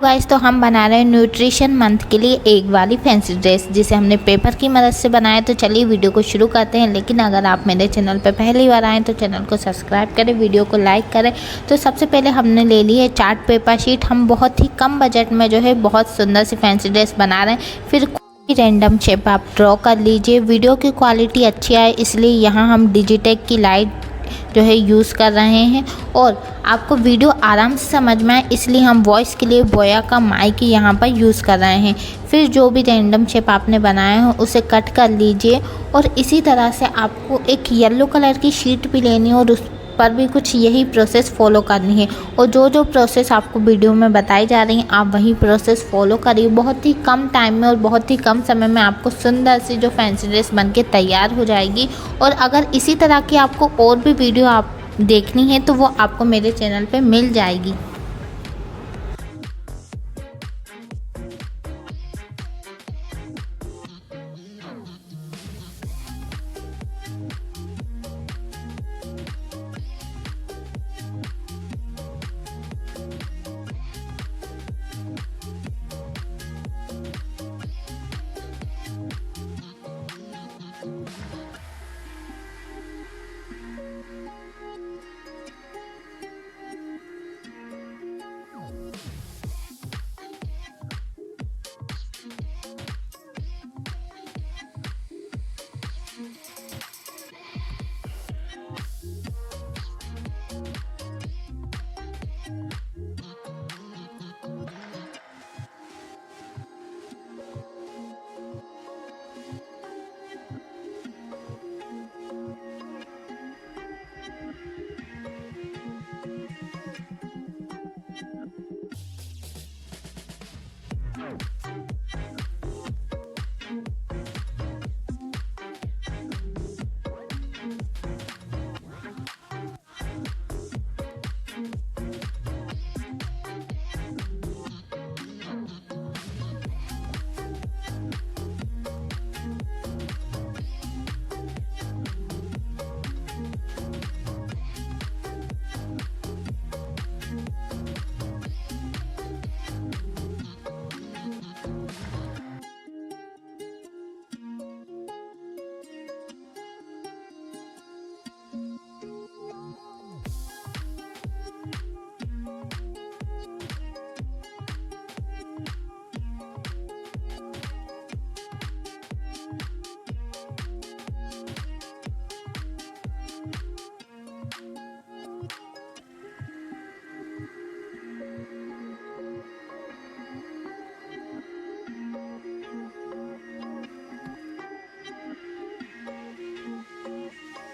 Guys, तो हम बना रहे हैं न्यूट्रिशन मंथ के लिए एक वाली फैंसी ड्रेस, जिसे हमने पेपर की मदद से बनाया। तो चलिए वीडियो को शुरू करते हैं। लेकिन अगर आप मेरे चैनल पर पहली बार आएँ तो चैनल को सब्सक्राइब करें, वीडियो को लाइक करें। तो सबसे पहले हमने ले ली है चार्ट पेपर शीट। हम बहुत ही कम बजट में जो है बहुत सुंदर सी फैंसी ड्रेस बना रहे हैं। फिर कोई रैंडम शेप आप ड्रॉ कर लीजिए। वीडियो की क्वालिटी अच्छी आए इसलिए यहाँ हम डिजिटेक की लाइट जो है यूज़ कर रहे हैं, और आपको वीडियो आराम से समझ में आए इसलिए हम वॉइस के लिए बोया का माइक यहाँ पर यूज़ कर रहे हैं। फिर जो भी रैंडम शेप आपने बनाया हो उसे कट कर लीजिए, और इसी तरह से आपको एक येलो कलर की शीट भी लेनी है और उस पर भी कुछ यही प्रोसेस फॉलो करनी है। और जो प्रोसेस आपको वीडियो में बताई जा रही हैं आप वही प्रोसेस फॉलो करिए। बहुत ही कम टाइम में और बहुत ही कम समय में आपको सुंदर सी जो फैंसी ड्रेस बनके तैयार हो जाएगी। और अगर इसी तरह की आपको और भी वीडियो आप देखनी है तो वो आपको मेरे चैनल पे मिल जाएगी।